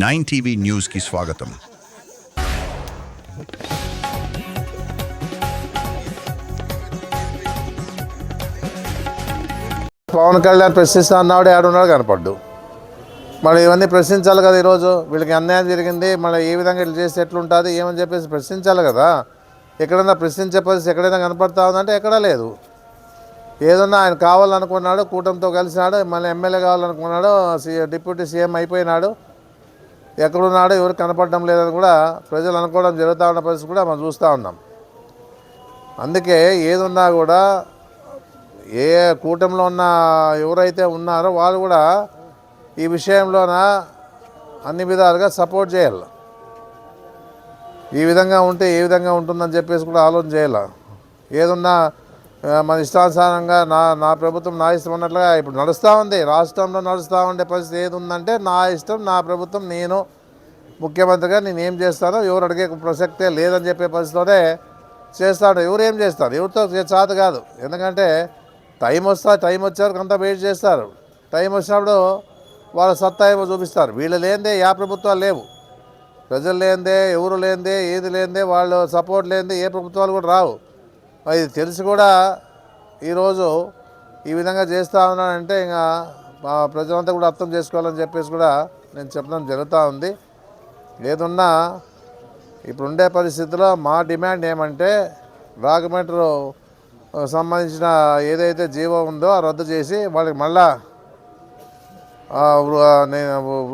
9 TV news కి స్వాగతం. పవన్ కళ్యాణ్ ప్రశ్నిస్తా అన్నాడు, ఏడున్నాడు కనపడ్డు. మరి ఇవన్నీ ప్రశ్నించాలి కదా. ఈరోజు వీళ్ళకి అన్యాయం జరిగింది, మళ్ళీ ఏ విధంగా ఇట్లా చేస్తే ఎట్లుంటుంది ఏమని చెప్పేసి ప్రశ్నించాలి కదా. ఎక్కడైనా ప్రశ్నించే పరిస్థితి ఎక్కడైనా కనపడతా ఉందంటే ఎక్కడా లేదు. ఏదన్నా ఆయన కావాలనుకున్నాడు, కూటమితో కలిసినాడు, మళ్ళీ ఎమ్మెల్యే కావాలనుకున్నాడు, డిప్యూటీ సీఎం అయిపోయినాడు, ఎక్కడున్నాడో ఎవరు కనపడడం లేదని కూడా ప్రజలు అనుకోవడం జరుగుతూ ఉన్న పరిస్థితి కూడా మనం చూస్తూ ఉన్నాం. అందుకే ఏదున్నా కూడా ఏ కూటమిలో ఉన్న ఎవరైతే ఉన్నారో వాళ్ళు కూడా ఈ విషయంలోన అన్ని విధాలుగా సపోర్ట్ చేయాలి. ఈ విధంగా ఉంటే ఏ విధంగా ఉంటుందని చెప్పేసి కూడా ఆలోచన చేయాలి. ఏదున్నా మన ఇష్టానుసారంగా నా ప్రభుత్వం నా ఇష్టం అన్నట్లుగా ఇప్పుడు నడుస్తూ ఉంది. రాష్ట్రంలో నడుస్తూ ఉండే పరిస్థితి ఏది ఉందంటే నా ఇష్టం, నా ప్రభుత్వం, నేను ముఖ్యమంత్రిగా నేను ఏం చేస్తానో ఎవరు అడిగే ప్రసక్తే లేదని చెప్పే పరిస్థితిలోనే చేస్తాడు. ఎవరు ఏం చేస్తారు, ఎవరితో చేత కాదు. ఎందుకంటే టైం వచ్చేవరకు అంతా వెయిట్ చేస్తారు. టైం వచ్చినప్పుడు వాళ్ళ సత్తా ఏమో చూపిస్తారు. వీళ్ళు లేనిదే యా ప్రభుత్వాలు లేవు. ప్రజలు లేనిదే, ఎవరు లేనిదే, ఏది లేనిదే, వాళ్ళు సపోర్ట్ లేనిదే ఏ ప్రభుత్వాలు కూడా రావు. ఇది తెలిసి కూడా ఈరోజు ఈ విధంగా చేస్తూ ఉన్నానంటే ఇంకా ప్రజలంతా కూడా అర్థం చేసుకోవాలని చెప్పేసి కూడా నేను చెప్పడం జరుగుతూ ఉంది. ఏదున్నా ఇప్పుడుండే పరిస్థితుల్లో మా డిమాండ్ ఏమంటే రాజమండ్రి సంబంధించిన ఏదైతే జీవో ఉందో రద్దు చేసి వాళ్ళకి మళ్ళా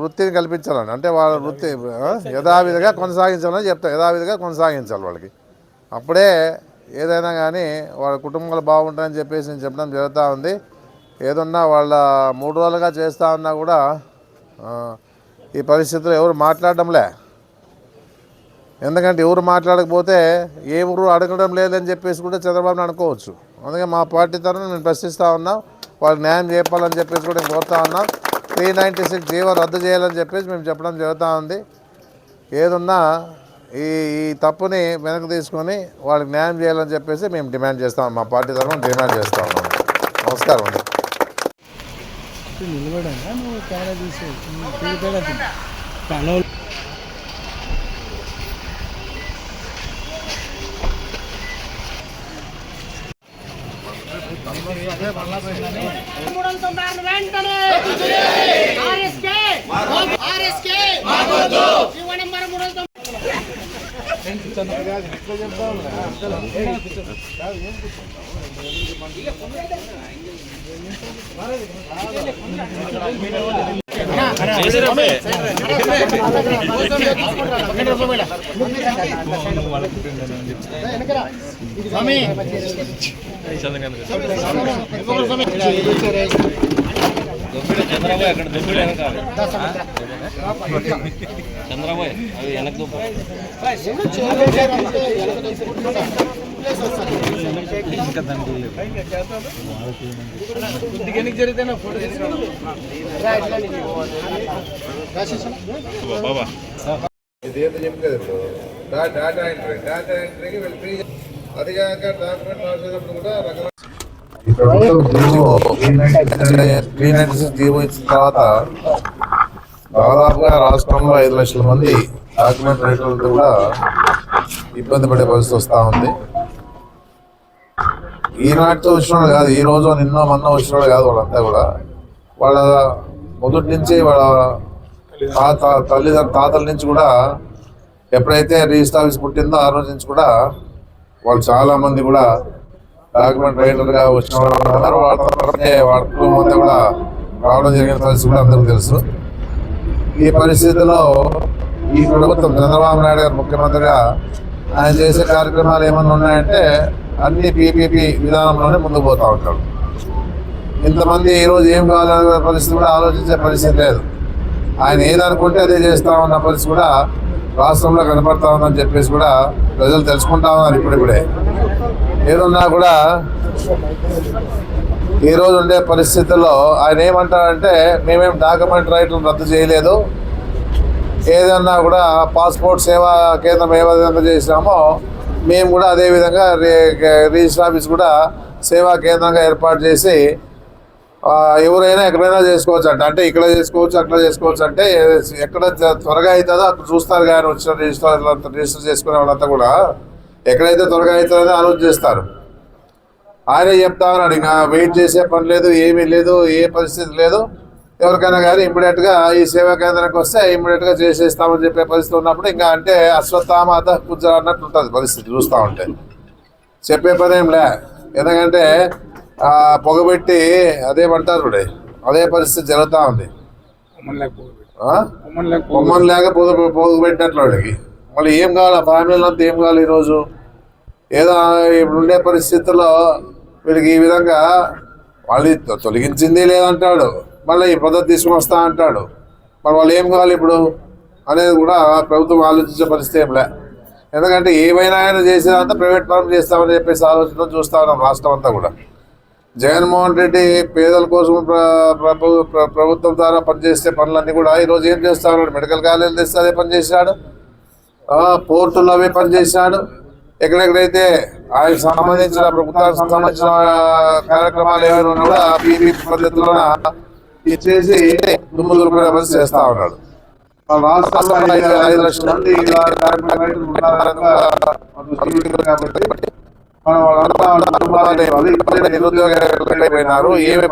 వృత్తిని కల్పించాలని, అంటే వాళ్ళ వృత్తి యథావిధిగా కొనసాగించాలని చెప్తాను. యథావిధిగా కొనసాగించాలి వాళ్ళకి. అప్పుడే ఏదైనా కానీ వాళ్ళ కుటుంబాలు బాగుంటాయని చెప్పేసి నేను చెప్పడం జరుగుతూ ఉంది. ఏదన్నా వాళ్ళ 3 రోజులుగా చేస్తూ ఉన్నా కూడా ఈ పరిస్థితుల్లో ఎవరు మాట్లాడడంలే. ఎందుకంటే ఎవరు మాట్లాడకపోతే ఏ ఊరు అడగడం లేదని చెప్పేసి కూడా చంద్రబాబుని అనుకోవచ్చు. అందుకే మా పార్టీ తరఫున మేము ప్రశ్నిస్తూ ఉన్నాం. వాళ్ళకి న్యాయం చేయాలని చెప్పేసి కూడా మేము కోరుతా ఉన్నాం. 396 జీవో రద్దు చేయాలని చెప్పేసి మేము చెప్పడం జరుగుతూ ఉంది. ఏదున్నా ఈ తప్పుని వెనక్కి తీసుకొని వాళ్ళకి న్యాయం చేయాలని చెప్పేసి మేము డిమాండ్ చేస్తాం. మా పార్టీ తరఫున డిమాండ్ చేస్తూ ఉన్నాం. నమస్కారం అండి. చంద్రబాబు అది వెనక్కి జరిగితే ఫోటో బాబా ఇదేంటో చెప్పలేదు. ఇప్పుడు డేటా ఎంట్రీకి వెళ్ళి అది కాక డాక్యుమెంట్ రాసేటప్పుడు కూడా జీవో ఇచ్చిన తర్వాత దాదాపుగా రాష్ట్రంలో 5 లక్షల మంది డాక్యుమెంట్ రైతులతో కూడా ఇబ్బంది పడే పరిస్థితి వస్తూ ఉంది. ఈనాటితో వచ్చిన వాళ్ళు కాదు, ఈ రోజు నిన్న మొన్న వచ్చిన వాళ్ళు కాదు. వాళ్ళంతా కూడా వాళ్ళ మొదటి నుంచి వాళ్ళ తాతల నుంచి కూడా ఎప్పుడైతే రిజిస్టర్ ఆఫీస్ పుట్టిందో ఆ రోజు నుంచి కూడా వాళ్ళు చాలా మంది కూడా డాక్యుమెంట్ రైటర్గా వచ్చిన వాళ్ళు వాళ్ళ కుటుంబం అంతా కూడా రావడం జరిగిన పరిస్థితి కూడా అందరికీ తెలుసు. ఈ పరిస్థితిలో ఈ ప్రభుత్వం చంద్రబాబు నాయుడు గారు ముఖ్యమంత్రిగా ఆయన చేసే కార్యక్రమాలు ఏమన్నా ఉన్నాయంటే అన్ని పీపీపీ విధానంలోనే ముందుకు పోతూ ఉంటాడు. ఇంతమంది ఈరోజు ఏం కావాలనే పరిస్థితి కూడా ఆలోచించే పరిస్థితి లేదు. ఆయన ఏదనుకుంటే అదే చేస్తూ ఉన్న పరిస్థితి కూడా రాష్ట్రంలో కనపడతా ఉందని చెప్పేసి కూడా ప్రజలు తెలుసుకుంటా ఉన్నారు. ఇప్పుడిప్పుడే ఏదున్నా కూడా ఈరోజు ఉండే పరిస్థితుల్లో ఆయన ఏమంటారంటే మేమేం డాక్యుమెంట్ రైట్లు రద్దు చేయలేదు, ఏదన్నా కూడా పాస్పోర్ట్ సేవా కేంద్రం ఏ విధంగా చేసినామో మేము కూడా అదేవిధంగా రిజిస్టర్ ఆఫీస్ కూడా సేవా కేంద్రంగా ఏర్పాటు చేసి ఎవరైనా ఎక్కడైనా చేసుకోవచ్చు అంటే ఇక్కడ చేసుకోవచ్చు అక్కడ చేసుకోవచ్చు అంటే ఎక్కడ త్వరగా అవుతుందో అక్కడ చూస్తారు కానీ వచ్చిన రిజిస్టర్ చేసుకునే వాళ్ళంతా కూడా ఎక్కడైతే త్వరగా అవుతుందో ఆలోచిస్తారు. ఆయనే చెప్తా ఉన్నాడు, ఇంకా వెయిట్ చేసే పని లేదు, ఏమీ లేదు, ఏ పరిస్థితి లేదు. ఎవరికైనా కానీ ఇమ్మీడియట్గా ఈ సేవా కేంద్రానికి వస్తే ఇమ్మీడియట్గా చేసేస్తామని చెప్పే పరిస్థితి ఉన్నప్పుడు ఇంకా అంటే అశ్వత్థామాత పూజ అన్నట్టు ఉంటుంది పరిస్థితి చూస్తూ ఉంటే. చెప్పే పని ఏం లే, ఎందుకంటే పొగబెట్టి అదేమంటారు అదే పరిస్థితి జరుగుతూ ఉంది. బొమ్మను లేక పొగబెట్టినట్లు వాడికి మళ్ళీ ఏం కావాలి, ఆ ఫ్యామిలీలో అంతా ఏం కావాలి ఈరోజు. ఏదో ఇప్పుడు ఉండే పరిస్థితుల్లో వీడికి ఈ విధంగా వాళ్ళు తొలగించింది లేదంటాడు, మళ్ళీ ఈ పద్ధతి తీసుకుని వస్తా అంటాడు. మరి వాళ్ళు ఏం కావాలి ఇప్పుడు అనేది కూడా ప్రభుత్వం ఆలోచించే పరిస్థితి ఏం లే. ఎందుకంటే ఏమైనా ఆయన చేసేదంతా ప్రైవేట్ పరం చేస్తామని చెప్పేసి ఆలోచన చూస్తా ఉన్నాం రాష్ట్రం అంతా కూడా. జగన్మోహన్ రెడ్డి పేదల కోసం ప్రభుత్వం ద్వారా పనిచేసే పనులన్నీ కూడా ఈరోజు ఏం చేస్తా ఉన్నాడు, మెడికల్ కాలేజీలు తెస్తే అదే పని చేశాడు, పోర్టుల్లో అవే పని చేశాడు. ఎక్కడెక్కడైతే ఆయనకు సంబంధించిన ప్రభుత్వానికి సంబంధించిన కార్యక్రమాలు ఏమైనా ఉన్నా కూడా పీపీ పద్ధతిలో ఇచ్చేసి దుమ్ము దులుపుకునే పరిస్థితి చేస్తా ఉన్నాడు. రాష్ట్రంలో 5 లక్షల మంది కాబట్టి నిరుద్యోగైపోయినారు. ఏమి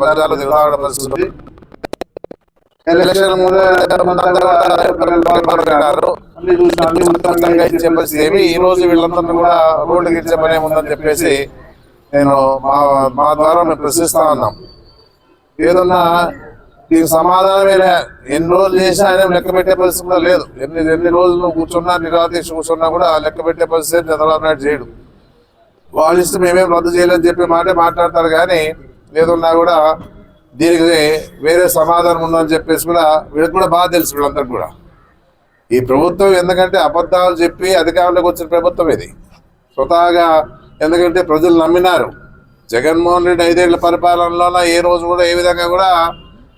బజార్లో తిరుగుతాడ పరిస్థితి. ఎలక్షన్ ఇచ్చే పరిస్థితి ఏమి. ఈ రోజు వీళ్ళందరినీ కూడా రోడ్డుకి ఇచ్చే పని ఏముందని చెప్పేసి నేను మా ద్వారా మేము ప్రశ్నిస్తా ఉన్నాం. ఏదన్నా దీనికి సమాధానమే ఎన్ని రోజులు చేసినా ఆయన లెక్క పెట్టే పరిస్థితి కూడా లేదు. ఎన్ని రోజులు కూర్చున్నా నిరాదీక్ష కూర్చున్నా కూడా లెక్క పెట్టే పరిస్థితి చంద్రబాబు నాయుడు చేయడు. వాళ్ళ ఇష్టం మేమేం రద్దు చేయాలని చెప్పి మాట్లాడతారు కానీ ఏదన్నా కూడా దీనికి వేరే సమాధానం ఉందని చెప్పేసి కూడా వీళ్ళకి కూడా బాగా తెలుసు. వీళ్ళందరికీ కూడా ఈ ప్రభుత్వం ఎందుకంటే అబద్ధాలు చెప్పి అధికారంలోకి వచ్చిన ప్రభుత్వం ఇది స్వతహాగా. ఎందుకంటే ప్రజలు నమ్మినారు. జగన్మోహన్ రెడ్డి 5 ఏళ్ల పరిపాలనలో ఏ రోజు కూడా ఏ విధంగా కూడా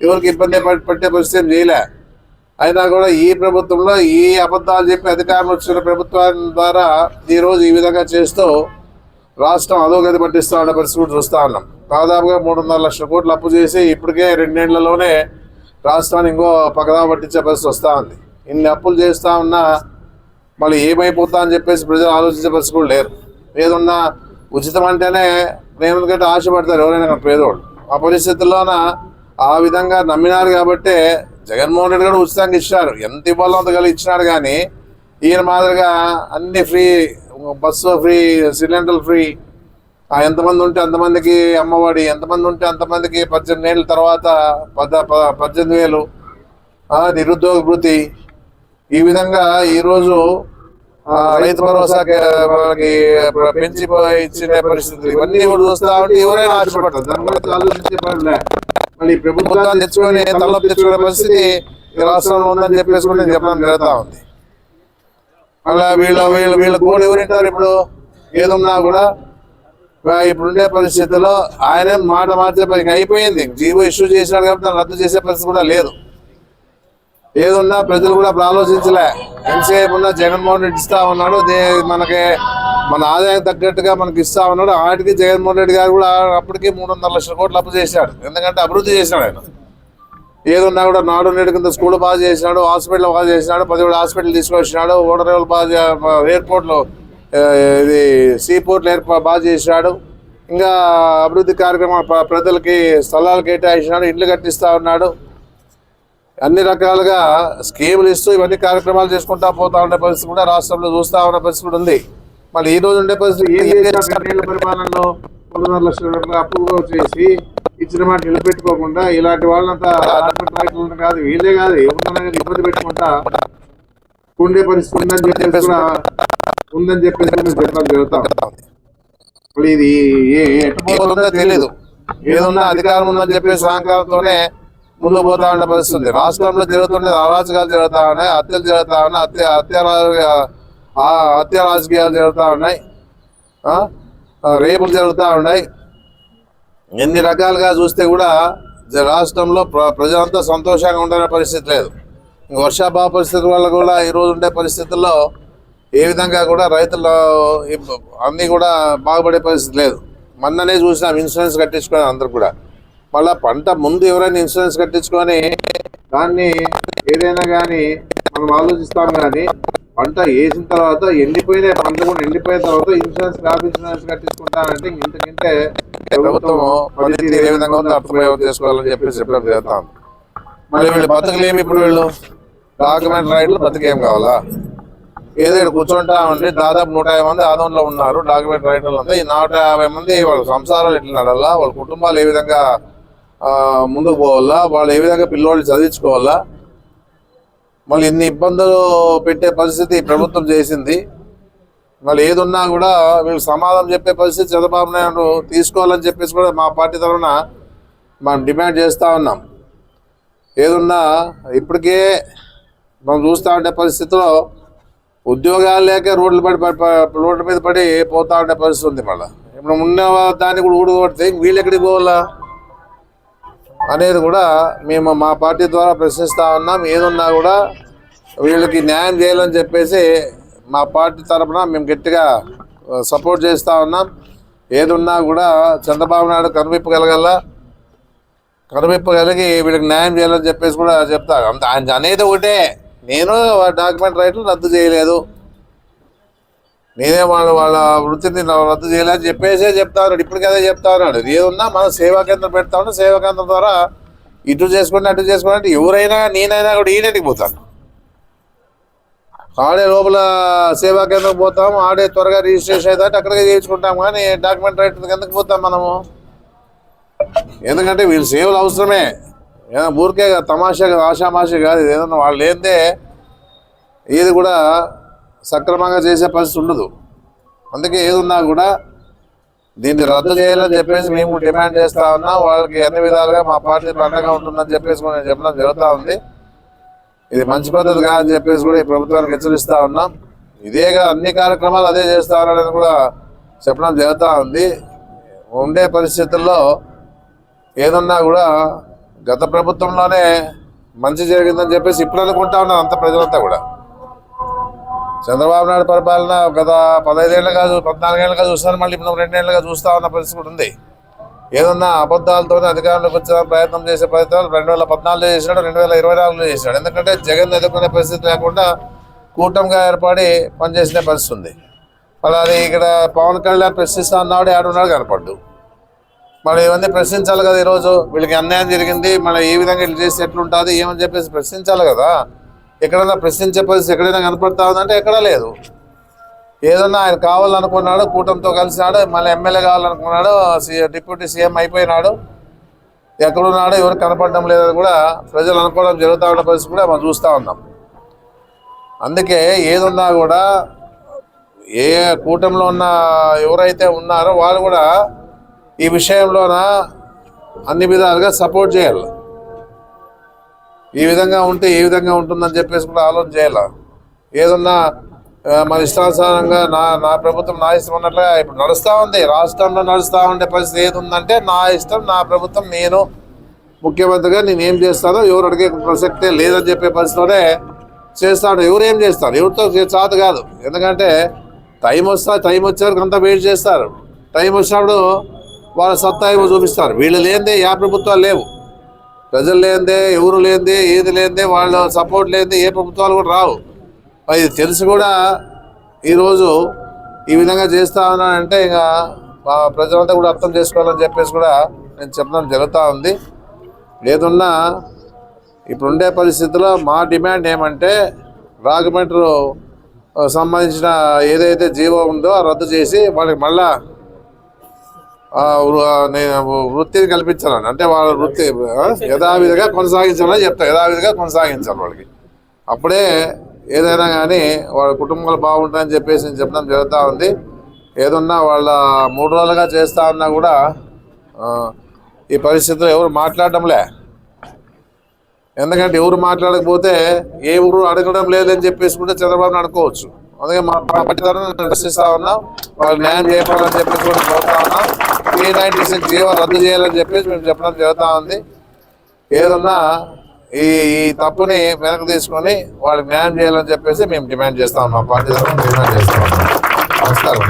ఎవరికి ఇబ్బంది పట్టే పరిస్థితి చేయలే. అయినా కూడా ఈ ప్రభుత్వంలో ఈ అబద్ధాలు చెప్పి అధికారం వచ్చిన ప్రభుత్వం ద్వారా ఈరోజు ఈ విధంగా చేస్తూ రాష్ట్రం అధోగతి పట్టిస్తూ ఉండే పరిస్థితి కూడా చూస్తూ ఉన్నాం. దాదాపుగా 3.5 లక్షల కోట్లు అప్పు చేసి ఇప్పటికే 2 ఏళ్లలోనే రాష్ట్రాన్ని ఇంకో పక్కదా పట్టించే పరిస్థితి వస్తూ ఉంది. ఇన్ని అప్పులు చేస్తూ ఉన్నా మళ్ళీ ఏమైపోతా అని చెప్పేసి ప్రజలు ఆలోచించే పరిస్థితి కూడా లేరు. ఏదన్నా ఉచితం అంటేనే ఎందుకంటే ఆశపడతారు ఎవరైనా పేదోళ్ళు. ఆ పరిస్థితుల్లోన ఆ విధంగా నమ్మినారు కాబట్టి జగన్మోహన్ రెడ్డి కూడా ఉచితంగా ఇచ్చినారు, ఎంత ఇవ్వాలో అంత కలిగి ఇచ్చినాడు. కానీ ఈయన మాదిరిగా అన్ని free, bus free, cylinder free, ఎంతమంది ఉంటే అంతమందికి అమ్మఒడి, ఎంతమంది ఉంటే అంతమందికి 18 ఏళ్ళ తర్వాత 18,000 నిరుద్యోగ భృతి, ఈ విధంగా ఈరోజు రైతు భరోసా మనకి పెంచి ఇచ్చిన పరిస్థితులు ఇవన్నీ కూడా చూస్తా ఉంటే ఎవరైనా ఆశపడతారు. దాని గురించి ఆలోచించే పనిలే. మళ్ళీ ప్రభుత్వాన్ని తెచ్చుకొని తలనొప్పి తెచ్చుకునే పరిస్థితి రాష్ట్రంలో ఉందని చెప్పేసి కూడా నేను చెప్పడం జరుగుతూ ఉంది. అలా వీళ్ళ కోడి ఎవరింటారు ఇప్పుడు ఏదున్నా కూడా. ఇప్పుడుండే పరిస్థితుల్లో ఆయన మాట మార్చే పని అయిపోయింది. జీవో ఇష్యూ చేసినాడు కాబట్టి దాన్ని రద్దు చేసే పరిస్థితి కూడా లేదు. ఏదున్నా ప్రజలు కూడా ఇప్పుడు ఆలోచించలే. ఎంతసేపు ఉన్నా జగన్మోహన్ రెడ్డి ఇస్తా ఉన్నాడు, మనకి మన ఆదాయం తగ్గట్టుగా మనకి ఇస్తా ఉన్నాడు. వాటికి జగన్మోహన్ రెడ్డి గారు కూడా అప్పటికి 3.5 లక్షల కోట్లు అప్పు చేశాడు. ఎందుకంటే అభివృద్ధి చేసినాడు ఆయన. ఏదున్నా కూడా నాడు నేడు కింద స్కూల్ బాగా చేసినాడు, హాస్పిటల్ బాగా చేసినాడు, 17 హాస్పిటల్ తీసుకొచ్చినాడు, ఓడరేవులు బాగా, ఎయిర్పోర్ట్లు ఇది సీపోర్ట్లు బాగా చేసినాడు. ఇంకా అభివృద్ధి కార్యక్రమాలు ప్రజలకి స్థలాలు కేటాయించినాడు, ఇండ్లు కట్టిస్తూ ఉన్నాడు. అన్ని రకాలుగా స్కీములు ఇస్తూ ఇవన్నీ కార్యక్రమాలు చేసుకుంటా పోతా ఉండే పరిస్థితి కూడా రాష్ట్రంలో చూస్తూ ఉన్న పరిస్థితి కూడా ఉంది. మళ్ళీ ఈ రోజు ఉండే పరిస్థితి ఏళ్ళ పరిపాలనలో 1.5 లక్షల అప్పు చేసి ఇచ్చిన మాట నిలబెట్టుకోకుండా ఇలాంటి వాళ్ళంతా కాదు, వీళ్ళే కాదు ఎవరినైనా ఇబ్బంది పెట్టుకుంటా ఉండే పరిస్థితి ఉందని చెప్పేసి చెప్పడం జరుగుతాం. ఇప్పుడు ఇది ఎట్టుపోతుందో తెలియదు. ఏదన్నా అధికారం ఉందని చెప్పేసి సహకారంతోనే ముందుకు పోతా ఉండే పరిస్థితి. రాష్ట్రంలో జరుగుతుండే అరాచకాలు జరుగుతూ ఉన్నాయి, హత్యలు జరుగుతూ ఉన్నాయి, హత్య రాజకీయాలు జరుగుతూ ఉన్నాయి, రేపులు జరుగుతూ ఉన్నాయి. ఎన్ని రకాలుగా చూస్తే కూడా రాష్ట్రంలో ప్రజలంతా సంతోషంగా ఉండే పరిస్థితి లేదు. వర్షాభావ పరిస్థితి వల్ల కూడా ఈరోజు ఉండే పరిస్థితుల్లో ఏ విధంగా కూడా రైతులు అన్నీ కూడా బాగుపడే పరిస్థితి లేదు. మొన్ననే చూసినాం, ఇన్సూరెన్స్ కట్టించుకున్నారు అందరు కూడా. మళ్ళీ పంట ముందు ఎవరైనా ఇన్సూరెన్స్ కట్టించుకొని దాన్ని ఏదైనా కానీ మనం ఆలోచిస్తాం. కానీ పంట వేసిన తర్వాత పంట కూడా ఎండిపోయిన తర్వాత క్రాప్ ఇన్సూరెన్స్ కట్టించుకుంటానంటే ఇంతకంటే ప్రభుత్వం పనితీరు ఏ విధంగా ఉందో అర్థం చేసుకోవాలని చెప్పేసి చెప్పడం చేస్తాం. మళ్ళీ వీళ్ళు బతకలేమి, ఇప్పుడు వీళ్ళు డాక్యుమెంట్ రైట్లు బతికేం కావాలా? ఏదో కూర్చుంటామంటే దాదాపు 150 మంది ఆదంలో ఉన్నారు డాక్యుమెంట్ రైటర్లు అంతా. ఈ 150 మంది వాళ్ళ సంసారాలు ఎట్లా నడాలా, వాళ్ళ కుటుంబాలు ఏ విధంగా ముందుకు పోవాలా, వాళ్ళు ఏ విధంగా పిల్లోళ్ళు చదివించుకోవాలా, మళ్ళీ ఇన్ని ఇబ్బందులు పెట్టే పరిస్థితి ప్రభుత్వం చేసింది. మళ్ళీ ఏదున్నా కూడా వీళ్ళు సమాధానం చెప్పే పరిస్థితి చంద్రబాబు నాయుడు తీసుకోవాలని చెప్పేసి కూడా మా పార్టీ తరఫున మనం డిమాండ్ చేస్తూ ఉన్నాం. ఏదున్నా ఇప్పటికే మనం చూస్తూ ఉండే పరిస్థితిలో ఉద్యోగాలు లేక రోడ్ల మీద పడి పోతూ ఉండే పరిస్థితి ఉంది. మళ్ళీ ఇప్పుడు ఉన్న దాన్ని కూడా ఊడగొడితే వీళ్ళు ఎక్కడికి పోవాలా అనేది కూడా మేము మా పార్టీ ద్వారా ప్రశ్నిస్తూ ఉన్నాం. ఏదున్నా కూడా వీళ్ళకి న్యాయం చేయాలని చెప్పేసి మా పార్టీ తరఫున మేము గట్టిగా సపోర్ట్ చేస్తూ ఉన్నాం. ఏదున్నా కూడా చంద్రబాబు నాయుడు కనువిప్పగలిగి వీళ్ళకి న్యాయం చేయాలని చెప్పేసి కూడా చెప్తారు. అంత ఆయన అనేది ఒకటే, నేను డాక్యుమెంట్ రైట్లు రద్దు చేయలేదు, నేనే వాళ్ళ వృత్తిని రద్దు చేయలేదని చెప్పేసే చెప్తా ఉన్నాడు. ఇప్పటికీ అదే చెప్తా ఉన్నాడు. ఏదున్నా మనం సేవా కేంద్రం పెడతా ఉన్నాం, సేవా కేంద్రం ద్వారా ఇటు చేసుకుంటే అటు చేసుకుంటే అంటే ఎవరైనా నేనైనా కూడా ఈయనటికి పోతాను. ఆడే లోపల సేవా కేంద్రం పోతాము, ఆడే త్వరగా రిజిస్ట్రేషన్ అయితే అక్కడికే చేయించుకుంటాం. కానీ డాక్యుమెంట్ రైట్ ఎందుకు పోతాం మనము? ఎందుకంటే వీళ్ళు సేవలు అవసరమే, ఊరికే తమాషా ఆషామాషి కాదు. ఏదన్నా వాళ్ళు ఏందే ఏది కూడా సక్రమంగా చేసే పరిస్థితి ఉండదు. అందుకే ఏదున్నా కూడా దీన్ని రద్దు చేయాలని చెప్పేసి మేము డిమాండ్ చేస్తూ ఉన్నాం. వాళ్ళకి అన్ని విధాలుగా మా పార్టీ అండగా ఉంటుందని చెప్పేసి నేను చెప్పడం జరుగుతూ ఉంది. ఇది మంచి పద్ధతి కాదని చెప్పేసి కూడా ఈ ప్రభుత్వానికి హెచ్చరిస్తూ ఉన్నాం. ఇదేగా అన్ని కార్యక్రమాలు అదే చేస్తూ ఉన్నారని కూడా చెప్పడం జరుగుతూ ఉంది. ఉండే పరిస్థితుల్లో ఏదన్నా కూడా గత ప్రభుత్వంలోనే మంచి జరిగిందని చెప్పేసి ఇప్పుడు అనుకుంటా ఉన్నారు అంత ప్రజలంతా కూడా. చంద్రబాబు నాయుడు పరిపాలన గత 15 ఏళ్ళుగా 14 ఏళ్ళుగా చూస్తాను, మళ్ళీ ఇప్పుడు 2 ఏళ్ళుగా చూస్తూ ఉన్న పరిస్థితి కూడా ఉంది. ఏదన్నా అబద్ధాలతోనే అధికారంలోకి వచ్చే ప్రయత్నం చేసే ప్రయత్నాలు 2014 చేసినాడు, 2024 చేసినాడు. ఎందుకంటే జగన్ ఎదుర్కొనే పరిస్థితి లేకుండా కూటమిగా ఏర్పడి పనిచేసిన పరిస్థితి ఉంది. మళ్ళీ అది ఇక్కడ పవన్ కళ్యాణ్ ప్రశ్నిస్తా అన్నాడు, ఏడున్నాడు కనపడ్డు. మరి ఇవన్నీ ప్రశ్నించాలి కదా. ఈరోజు వీళ్ళకి అన్యాయం జరిగింది, మళ్ళీ ఏ విధంగా ఇట్లా చేస్తే ఎట్లుంటుంది ఏమని చెప్పేసి ప్రశ్నించాలి కదా. ఎక్కడైనా ప్రశ్నించే పరిస్థితి ఎక్కడైనా కనపడతా ఉందంటే ఎక్కడా లేదు. ఏదన్నా ఆయన కావాలనుకున్నాడు, కూటమితో కలిసినాడు, మళ్ళీ ఎమ్మెల్యే కావాలనుకున్నాడు, డిప్యూటీ సీఎం అయిపోయినాడు, ఎక్కడున్నాడు ఎవరు కనపడడం లేదని కూడా ప్రజలు అనుకోవడం జరుగుతూ ఉన్న పరిస్థితి కూడా మనం చూస్తూ ఉన్నాం. అందుకే ఏదున్నా కూడా ఏ కూటమిలో ఉన్న ఎవరైతే ఉన్నారో వాళ్ళు కూడా ఈ విషయంలోన అన్ని విధాలుగా సపోర్ట్ చేయాలి. ఈ విధంగా ఉంటే ఏ విధంగా ఉంటుందని చెప్పేసి కూడా ఆలోచన చేయాలి. ఏదన్నా మన ఇష్టానుసారంగా నా ప్రభుత్వం నా ఇష్టం ఉన్నట్లుగా ఇప్పుడు నడుస్తూ ఉంది. రాష్ట్రంలో నడుస్తూ ఉండే పరిస్థితి ఏది ఉందంటే నా ఇష్టం, నా ప్రభుత్వం, నేను ముఖ్యమంత్రిగా నేనేం చేస్తానో ఎవరు అడిగే ప్రసక్తే లేదని చెప్పే పరిస్థితిలోనే చేస్తాడు. ఎవరు ఏం చేస్తారు, ఎవరితో చాత కాదు. ఎందుకంటే టైం వచ్చేవరకు అంతా వెయిట్ చేస్తారు. టైం వచ్చినప్పుడు వాళ్ళ సత్తా ఏమో చూపిస్తారు. వీళ్ళు లేనిదే ఏ ప్రభుత్వాలు లేవు, ప్రజలు లేనిదే, ఎవరు లేనిదే, ఏది లేనిదే, వాళ్ళ సపోర్ట్ లేనిదే ఏ ప్రభుత్వాలు కూడా రావు. ఇది తెలిసి కూడా ఈరోజు ఈ విధంగా చేస్తూ ఉన్నానంటే ఇంకా ప్రజలంతా కూడా అర్థం చేసుకోవాలని చెప్పేసి కూడా నేను చెప్పడం జరుగుతూ ఉంది. ఏదున్నా ఇప్పుడుండే పరిస్థితుల్లో మా డిమాండ్ ఏమంటే రాజమండ్రి సంబంధించిన ఏదైతే జీవో ఉందో రద్దు చేసి వాళ్ళకి మళ్ళా వృత్తిని కల్పించాలని, అంటే వాళ్ళ వృత్తి యథావిధిగా కొనసాగించాలని చెప్తారు. యథావిధిగా కొనసాగించాలి వాళ్ళకి. అప్పుడే ఏదైనా కానీ వాళ్ళ కుటుంబాలు బాగుంటాయని చెప్పేసి నేను చెప్పడం జరుగుతూ ఉంది. ఏదన్నా వాళ్ళ 3 రోజులుగా చేస్తూ ఉన్నా కూడా ఈ పరిస్థితుల్లో ఎవరు మాట్లాడటంలే. ఎందుకంటే ఎవరు మాట్లాడకపోతే ఏ ఊరు అడగడం లేదని చెప్పేసి కూడా చంద్రబాబుని అనుకోవచ్చు. అందుకే మా పార్టీ ప్రశ్నిస్తూ ఉన్నాం, వాళ్ళు న్యాయం చేయాలని చెప్పేసి కూడా కోరుతా ఉన్నాం. 396 జీవో రద్దు చేయాలని చెప్పేసి మేము చెప్పడం జరుగుతూ ఉంది. ఏదన్నా ఈ తప్పుని వెనక్కి తీసుకొని వాళ్ళకి న్యాయం చేయాలని చెప్పేసి మేము డిమాండ్ చేస్తాం. మా పార్టీ డిమాండ్ చేస్తాం. నమస్కారం.